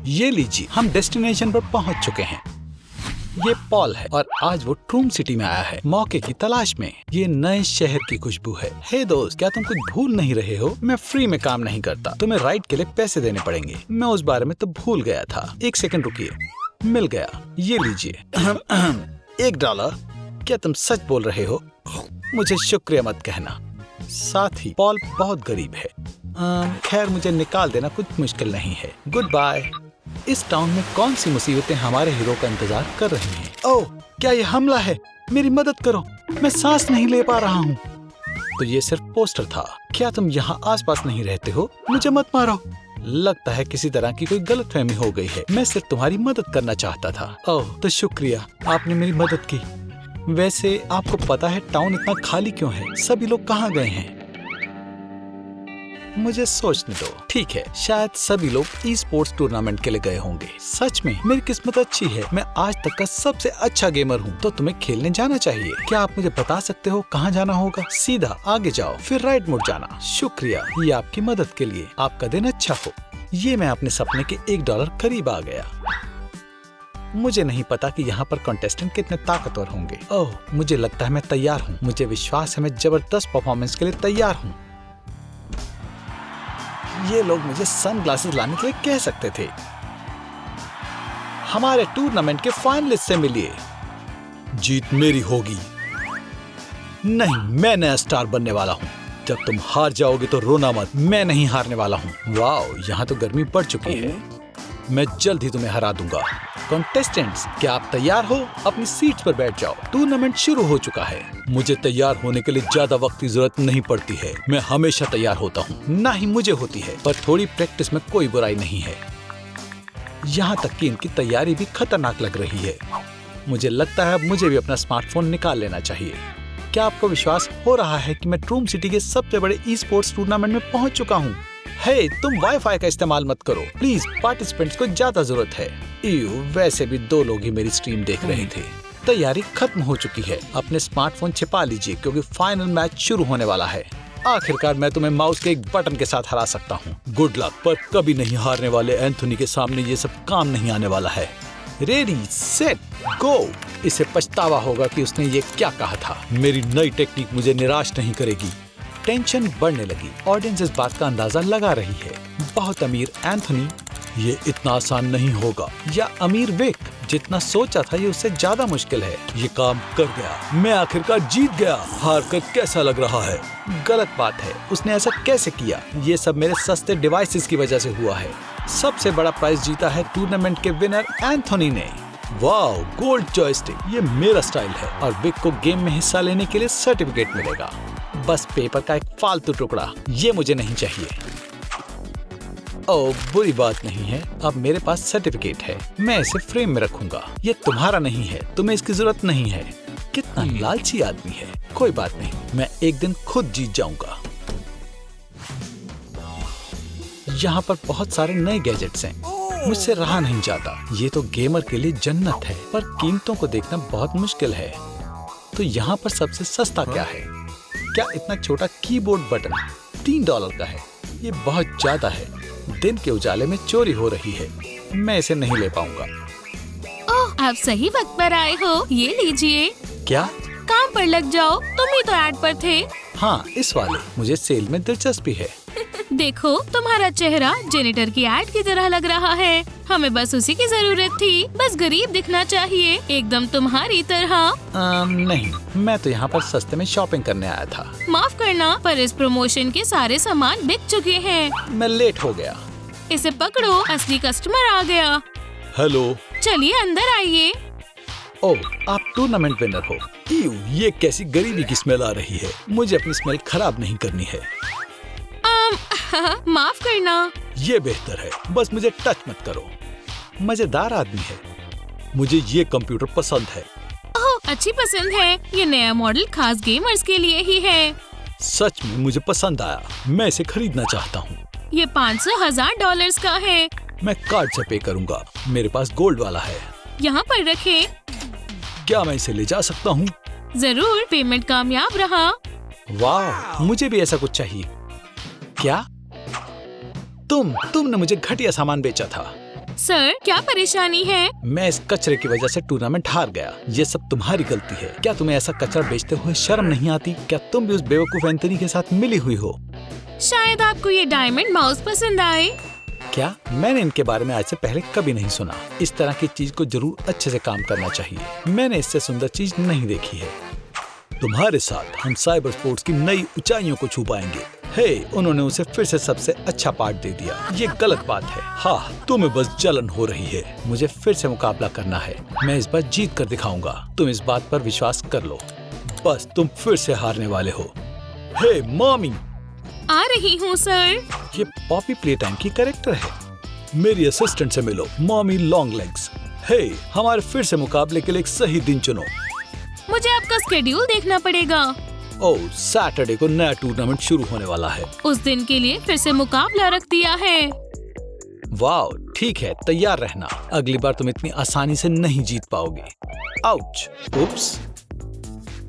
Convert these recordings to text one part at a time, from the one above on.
ये लीजिए, हम डेस्टिनेशन पर पहुंच चुके हैं। ये पॉल है और आज वो ट्रूम सिटी में आया है मौके की तलाश में। ये नए शहर की खुशबू है। हे दोस्त, क्या तुम कुछ भूल नहीं रहे हो? मैं फ्री में काम नहीं करता, तुम्हें राइड के लिए पैसे देने पड़ेंगे। मैं उस बारे में तो भूल गया था। 1 सेकंड रुकिए, मिल गया। ये लीजिए। $1। क्या तुम सच बोल रहे हो? मुझे शुक्रिया मत कहना। साथ ही पॉल बहुत गरीब है। खैर, मुझे निकाल देना कुछ मुश्किल नहीं है। Good bye. इस टाउन में कौन सी मुसीबतें हमारे हीरो का इंतजार कर रही हैं? ओह, क्या ये हमला है? मेरी मदद करो, मैं सांस नहीं ले पा रहा हूँ। तो ये सिर्फ पोस्टर था। क्या तुम यहाँ आसपास नहीं रहते हो? मुझे मत मारो। लगता है किसी तरह की कोई गलतफहमी हो गई है। मैं सिर्फ तुम्हारी मदद करना चाहता था। ओह, तो शुक्रिया, आपने मेरी मदद की। वैसे आपको पता है टाउन इतना खाली क्यों है? सभी लोग कहाँ गए हैं? मुझे सोचने दो। ठीक है, शायद सभी लोग ई स्पोर्ट्स टूर्नामेंट के लिए गए होंगे। सच में मेरी किस्मत अच्छी है। मैं आज तक का सबसे अच्छा गेमर हूँ। तो तुम्हें खेलने जाना चाहिए। क्या आप मुझे बता सकते हो कहाँ जाना होगा? सीधा आगे जाओ, फिर राइट मुड़ जाना। शुक्रिया ये आपकी मदद के लिए। आपका दिन अच्छा हो। ये मैं अपने सपने के $1 करीब आ गया। मुझे नहीं पता कि यहाँ पर कॉन्टेस्टेंट कितने ताकतवर होंगे। ओह, मुझे लगता है मैं तैयार हूँ। मुझे विश्वास है मैं जबरदस्त परफॉर्मेंस के लिए तैयार हूँ। ये लोग मुझे सनग्लासेस लाने के लिए कह सकते थे। हमारे टूर्नामेंट के फाइनलिस्ट से मिलिए। जीत मेरी होगी। नहीं, मैं नया स्टार बनने वाला हूँ। जब तुम हार जाओगे तो रोना मत। मैं नहीं हारने वाला हूँ। वाओ, यहाँ तो गर्मी बढ़ चुकी है। मैं जल्द ही तुम्हें हरा दूंगा। कॉन्टेस्टेंट्स, क्या आप तैयार हो? अपनी सीट्स पर बैठ जाओ। टूर्नामेंट शुरू हो चुका है। मुझे तैयार होने के लिए ज्यादा वक्त की जरूरत नहीं पड़ती है। मैं हमेशा तैयार होता हूँ। ना ही मुझे होती है, पर थोड़ी प्रैक्टिस में कोई बुराई नहीं है। यहाँ तक कि इनकी तैयारी भी खतरनाक लग रही है। मुझे लगता है अब मुझे भी अपना स्मार्टफोन निकाल लेना चाहिए। क्या आपको विश्वास हो रहा है कि मैं ट्रूम सिटी के सबसे बड़े ई स्पोर्ट्स टूर्नामेंट में पहुँच चुका हूँ? हे, तुम वाईफाई का इस्तेमाल मत करो प्लीज। पार्टिसिपेंट्स को ज्यादा जरूरत है। वैसे भी 2 लोग ही मेरी स्ट्रीम देख रहे थे। तैयारी खत्म हो चुकी है। अपने स्मार्टफोन छिपा लीजिए क्योंकि फाइनल मैच शुरू होने वाला है। आखिरकार मैं तुम्हें माउस के एक बटन के साथ हरा सकता हूँ। Good luck. पर कभी नहीं हारने वाले एंथोनी के सामने ये सब काम नहीं आने वाला है। Ready set go. इसे पछतावा होगा कि उसने ये क्या कहा था। मेरी नई टेक्निक मुझे निराश नहीं करेगी। टेंशन बढ़ने लगी। ऑडियंस इस बात का अंदाजा लगा रही है। बहुत अमीर एंथोनी, ये इतना आसान नहीं होगा। या अमीर विक, जितना सोचा था ये उससे ज्यादा मुश्किल है। ये काम कर गया। मैं आखिरकार जीत गया। हार कर कैसा लग रहा है? गलत बात है। उसने ऐसा कैसे किया? ये सब मेरे सस्ते डिवाइसेस की वजह से हुआ है। सबसे बड़ा प्राइज जीता है टूर्नामेंट के विनर एंथोनी ने। Wow, gold joystick. ये मेरा स्टाइल है और विक को गेम में हिस्सा लेने के लिए सर्टिफिकेट मिलेगा। बस पेपर का एक फालतू टुकड़ा। ये मुझे नहीं चाहिए। ओह, बुरी बात नहीं है। अब मेरे पास सर्टिफिकेट है। मैं इसे फ्रेम में रखूंगा। ये तुम्हारा नहीं है। तुम्हें इसकी जरूरत नहीं है। कितना लालची आदमी है। कोई बात नहीं, मैं एक दिन खुद जीत जाऊंगा। यहाँ पर बहुत सारे नए गैजेट्स हैं। मुझसे रहा नहीं जाता। ये तो गेमर के लिए जन्नत है, पर कीमतों को देखना बहुत मुश्किल है। तो यहाँ पर सबसे सस्ता क्या है? क्या इतना छोटा कीबोर्ड बटन $3 का है? ये बहुत ज्यादा है। दिन के उजाले में चोरी हो रही है। मैं इसे नहीं ले पाऊंगा। ओह, आप सही वक्त पर आए हो। ये लीजिए। क्या? काम पर लग जाओ। तुम ही तो ऐड पर थे। हाँ, इस वाले। मुझे सेल में दिलचस्पी है। देखो, तुम्हारा चेहरा जेनिटर की ऐड की तरह लग रहा है। हमें बस उसी की जरूरत थी। बस गरीब दिखना चाहिए, एकदम तुम्हारी तरह। नहीं, मैं तो यहाँ पर सस्ते में शॉपिंग करने आया था। माफ करना, पर इस प्रमोशन के सारे सामान बिक चुके हैं। मैं लेट हो गया। इसे पकड़ो, असली कस्टमर आ गया। हेलो। चलिए अंदर आइए। ओह, आप टूर्नामेंट विनर हो। ये कैसी गरीबी की स्मेल आ रही है। मुझे अपनी स्मेल खराब नहीं करनी है। माफ करना। ये बेहतर है। बस मुझे टच मत करो। मजेदार आदमी है। मुझे ये कंप्यूटर पसंद है। ओह, अच्छी पसंद है। ये नया मॉडल खास गेमर्स के लिए ही है। सच में मुझे पसंद आया। मैं इसे खरीदना चाहता हूँ। ये $500,000 का है। मैं कार्ड से पे करूँगा। मेरे पास गोल्ड वाला है। यहाँ पर रखें। क्या मैं इसे ले जा सकता हूँ? जरूर, पेमेंट कामयाब रहा। वाह, मुझे भी ऐसा कुछ चाहिए। क्या? तुमने मुझे घटिया सामान बेचा था। सर, क्या परेशानी है? मैं इस कचरे की वजह से टूर्नामेंट हार गया। ये सब तुम्हारी गलती है। क्या तुम्हें ऐसा कचरा बेचते हुए शर्म नहीं आती? क्या तुम भी उस बेवकूफ एंथनी के साथ मिली हुई हो? शायद आपको ये डायमंड माउस पसंद आए। क्या? मैंने इनके बारे में आज से पहले कभी नहीं सुना। इस तरह की चीज को जरूर अच्छे से काम करना चाहिए। मैंने इससे सुंदर चीज नहीं देखी है। तुम्हारे साथ हम साइबर स्पोर्ट्स की नई ऊंचाइयों को छू पाएंगे। हे, उन्होंने उसे फिर से सबसे अच्छा पार्ट दे दिया। ये गलत बात है। हाँ, तुम्हें बस जलन हो रही है। मुझे फिर से मुकाबला करना है। मैं इस बार जीत कर दिखाऊंगा। तुम इस बात पर विश्वास कर लो। बस तुम फिर से हारने वाले हो। हे मॉमी! आ रही हूँ सर। ये पॉपी प्लेटाइम की कैरेक्टर है। मेरी असिस्टेंट से मिलो, मॉमी लॉन्ग लेग्स। हे, हमारे फिर से मुकाबले के लिए एक सही दिन चुनो। मुझे आपका स्केड्यूल देखना पड़ेगा। ओह, सैटरडे को नया टूर्नामेंट शुरू होने वाला है। उस दिन के लिए फिर से मुकाबला रख दिया है। वाह, ठीक है, तैयार रहना। अगली बार तुम इतनी आसानी से नहीं जीत पाओगे। आउच! उप्स!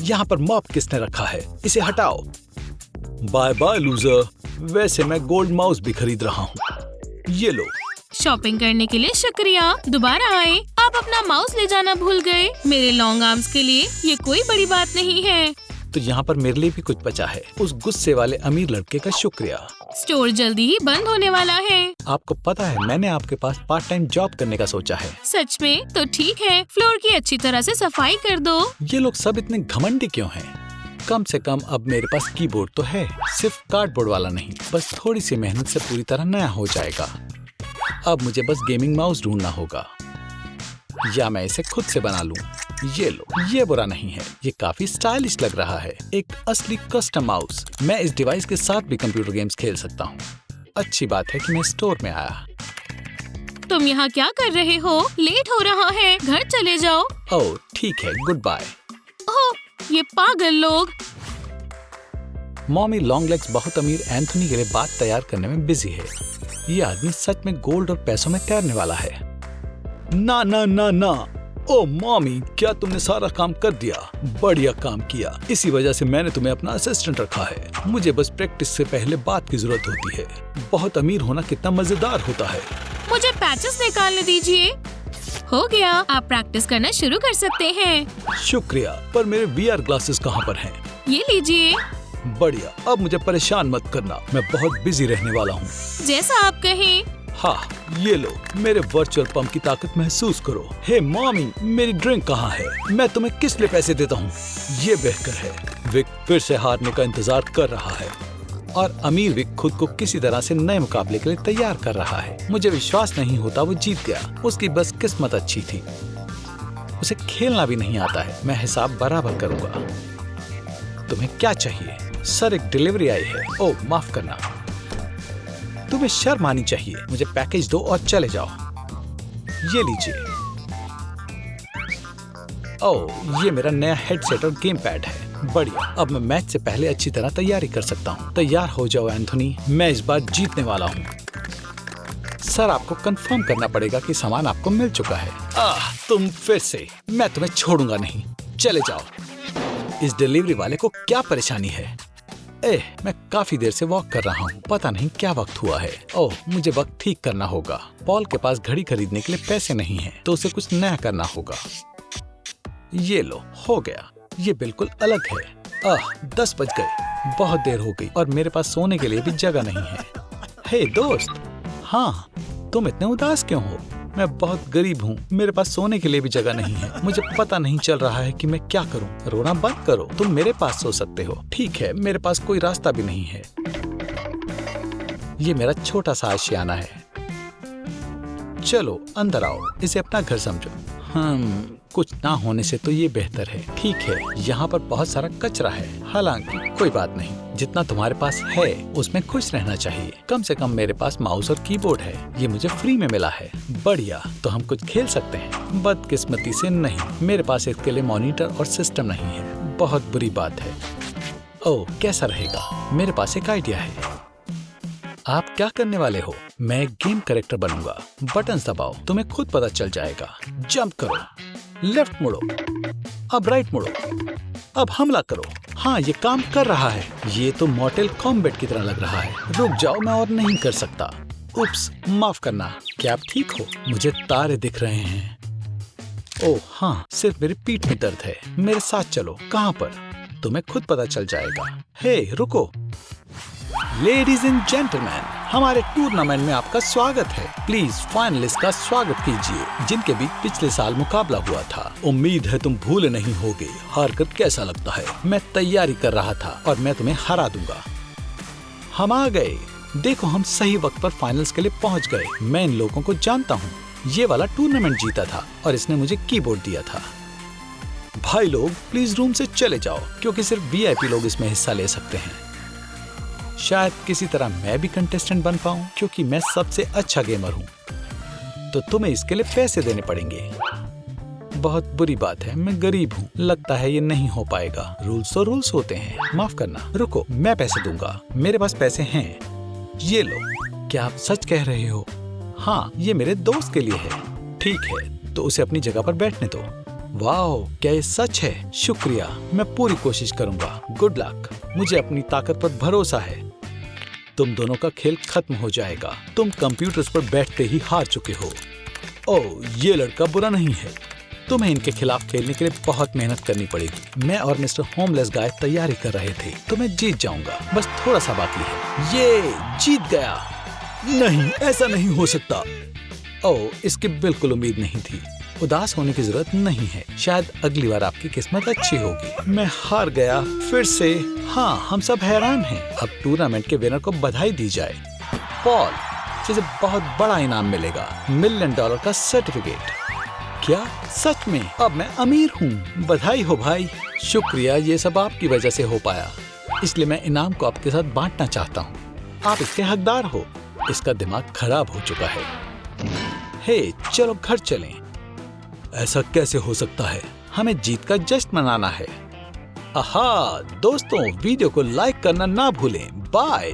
यहाँ पर मॉप किसने रखा है? इसे हटाओ। Bye bye loser. वैसे मैं गोल्ड माउस भी खरीद रहा हूँ। ये लो। शॉपिंग करने के लिए शुक्रिया। दोबारा आए। आप अपना माउस ले जाना भूल गए। मेरे लॉन्ग आर्म्स के लिए ये कोई बड़ी बात नहीं है। तो यहाँ पर मेरे लिए भी कुछ बचा है। उस गुस्से वाले अमीर लड़के का शुक्रिया। स्टोर जल्दी ही बंद होने वाला है। आपको पता है, मैंने आपके पास पार्ट टाइम जॉब करने का सोचा है। सच में? तो ठीक है, फ्लोर की अच्छी तरह से सफाई कर दो। ये लोग सब इतने घमंडी क्यों हैं? कम से कम अब मेरे पास कीबोर्ड तो है, सिर्फ कार्डबोर्ड वाला नहीं। बस थोड़ी सी मेहनत से पूरी तरह नया हो जाएगा। अब मुझे बस गेमिंग माउस ढूंढना होगा, या मैं इसे खुद से बना लूं। ये लो, ये बुरा नहीं है। ये काफी स्टाइलिश लग रहा है। एक असली कस्टम माउस। मैं इस डिवाइस के साथ भी कंप्यूटर गेम्स खेल सकता हूँ। अच्छी बात है कि मैं स्टोर में आया। तुम यहाँ क्या कर रहे हो? लेट हो रहा है, घर चले जाओ। ओह ठीक है, गुड बाय। ओह, ये पागल लोग। मॉमी लॉन्ग लेग्स बहुत अमीर एंथनी के लिए बात तैयार करने में बिजी है। ये आदमी सच में गोल्ड और पैसों में तैरने वाला है। ना ना ना ना, ओ मॉमी, क्या तुमने सारा काम कर दिया? बढ़िया काम किया। इसी वजह से मैंने तुम्हें अपना असिस्टेंट रखा है। मुझे बस प्रैक्टिस से पहले बात की जरूरत होती है। बहुत अमीर होना कितना मजेदार होता है। मुझे पैचेस निकालने दीजिए। हो गया, आप प्रैक्टिस करना शुरू कर सकते हैं। शुक्रिया, पर मेरे VR ग्लासेस कहाँ पर हैं? ये लीजिए। बढ़िया, अब मुझे परेशान मत करना। मैं बहुत बिजी रहने वाला हूँ। जैसा आप कहें। हाँ, ये लो, मेरे वर्चुअल पंप की ताकत महसूस करो। हे मॉमी, मेरी ड्रिंक कहाँ है? मैं तुम्हें किस लिए पैसे देता हूँ? ये बेहतर है। विक फिर से हारने का इंतजार कर रहा है और अमीर विक खुद को किसी तरह से नए मुकाबले के लिए तैयार कर रहा है। मुझे विश्वास नहीं होता वो जीत गया। उसकी बस किस्मत अच्छी थी। उसे खेलना भी नहीं आता है। मैं हिसाब बराबर करूंगा। तुम्हें क्या चाहिए? सर, एक डिलीवरी आई है। ओह माफ करना। तुम्हें शर्म आनी चाहिए। मुझे पैकेज दो और चले जाओ। ये लीजिए। ओह, ये मेरा नया हेडसेट और गेम पैड है। बढ़िया, अब मैं मैच से पहले अच्छी तरह तैयारी कर सकता हूँ। तैयार हो जाओ एंथनी, मैं इस बार जीतने वाला हूँ। सर, आपको कंफर्म करना पड़ेगा कि सामान आपको मिल चुका है। तुम फिर से। मैं तुम्हें छोड़ूंगा नहीं। चले जाओ। इस डिलीवरी वाले को क्या परेशानी है? मैं काफी देर से वॉक कर रहा हूँ। पता नहीं क्या वक्त हुआ है। ओह, मुझे वक्त ठीक करना होगा। पॉल के पास घड़ी खरीदने के लिए पैसे नहीं हैं, तो उसे कुछ नया करना होगा। ये लो, हो गया। ये बिल्कुल अलग है। 10 बज गए। बहुत देर हो गई और मेरे पास सोने के लिए भी जगह नहीं है। हे दोस्त, हाँ, तुम इतने उदास क्यों हो? मैं बहुत गरीब हूँ। मेरे पास सोने के लिए भी जगह नहीं है। मुझे पता नहीं चल रहा है कि मैं क्या करूँ। रोना बंद करो। तुम मेरे पास सो सकते हो। ठीक है, मेरे पास कोई रास्ता भी नहीं है। ये मेरा छोटा सा आशियाना है। चलो अंदर आओ। इसे अपना घर समझो। कुछ ना होने से तो ये बेहतर है। ठीक है, यहाँ पर बहुत सारा कचरा है। हालांकि कोई बात नहीं, जितना तुम्हारे पास है उसमें खुश रहना चाहिए। कम से कम मेरे पास माउस और कीबोर्ड है। ये मुझे फ्री में मिला है। बढ़िया, तो हम कुछ खेल सकते हैं। बदकिस्मती से नहीं, मेरे पास इसके लिए मॉनिटर और सिस्टम नहीं है। बहुत बुरी बात है। ओह, कैसा रहेगा? मेरे पास एक आइडिया है। आप क्या करने वाले हो? मैं एक गेम कैरेक्टर बनूंगा। बटन्स दबाओ, तुम्हें खुद पता चल जाएगा। जंप करो, लेफ्ट मुड़ो, अब राइट मुड़ो, अब हमला करो। हाँ, ये काम कर रहा है। ये तो मॉर्टल कॉम्बैट की तरह लग रहा है। रुक जाओ, मैं और नहीं कर सकता। उप्स, माफ करना। क्या आप ठीक हो? मुझे तारे दिख रहे हैं। ओह हाँ, सिर्फ मेरी पीठ में दर्द है। मेरे साथ चलो। कहाँ पर? तुम्हें खुद पता चल जाएगा। हे रुको। लेडीज एंड जेंटलमैन, हमारे टूर्नामेंट में आपका स्वागत है। प्लीज फाइनलिस्ट का स्वागत कीजिए, जिनके बीच पिछले साल मुकाबला हुआ था। उम्मीद है तुम भूले नहीं होगे हार कर कैसा लगता है। मैं तैयारी कर रहा था और मैं तुम्हें हरा दूंगा। हम आ गए। देखो, हम सही वक्त पर फाइनल्स के लिए पहुंच गए। मैं इन लोगों को जानता हूँ। ये वाला टूर्नामेंट जीता था और इसने मुझे कीबोर्ड दिया था। भाई लोग, प्लीज रूम से चले जाओ, क्योंकि सिर्फ वीआईपी लोग इसमें हिस्सा ले सकते हैं। शायद किसी तरह मैं भी कंटेस्टेंट बन पाऊं, क्योंकि मैं सबसे अच्छा गेमर हूं। तो तुम्हें इसके लिए पैसे देने पड़ेंगे। बहुत बुरी बात है, मैं गरीब हूँ। लगता है ये नहीं हो पाएगा। रूल्स तो रूल्स होते हैं। माफ करना। रुको, मैं पैसे दूंगा। मेरे पास पैसे हैं। ये लो। क्या आप सच कह रहे हो? हाँ, ये मेरे दोस्त के लिए है। ठीक है, तो उसे अपनी जगह पर बैठने दो। वाओ, क्या ये सच है? शुक्रिया, मैं पूरी कोशिश करूंगा। Good luck. मुझे अपनी ताकत पर भरोसा है। तुम दोनों का खेल खत्म हो जाएगा। तुम कंप्यूटर्स पर बैठते ही हार चुके हो। ओह, ये लड़का बुरा नहीं है। तुम्हें इनके खिलाफ खेलने के लिए बहुत मेहनत करनी पड़ेगी। मैं और मिस्टर होमलेस गाय तैयारी कर रहे थे, तो मैं जीत जाऊंगा। बस थोड़ा सा बाकी है। ये जीत गया। नहीं, ऐसा नहीं हो सकता। ओह, इसकी बिल्कुल उम्मीद नहीं थी। उदास होने की जरूरत नहीं है। शायद अगली बार आपकी किस्मत अच्छी होगी। मैं हार गया फिर से। हाँ, हम सब हैरान हैं। अब टूर्नामेंट के विनर को बधाई दी जाए। पॉल, तुझे बहुत बड़ा इनाम मिलेगा। $1 मिलियन का सर्टिफिकेट। क्या सच में? अब मैं अमीर हूँ। बधाई हो भाई। शुक्रिया, ये सब आपकी वजह से हो पाया, इसलिए मैं इनाम को आपके साथ बांटना चाहता हूँ। आप इसके हकदार हो। इसका दिमाग खराब हो चुका है। हे, चलो घर चलें। ऐसा कैसे हो सकता है? हमें जीत का जश्न मनाना है। आहा, दोस्तों, वीडियो को लाइक करना ना भूलें। बाय।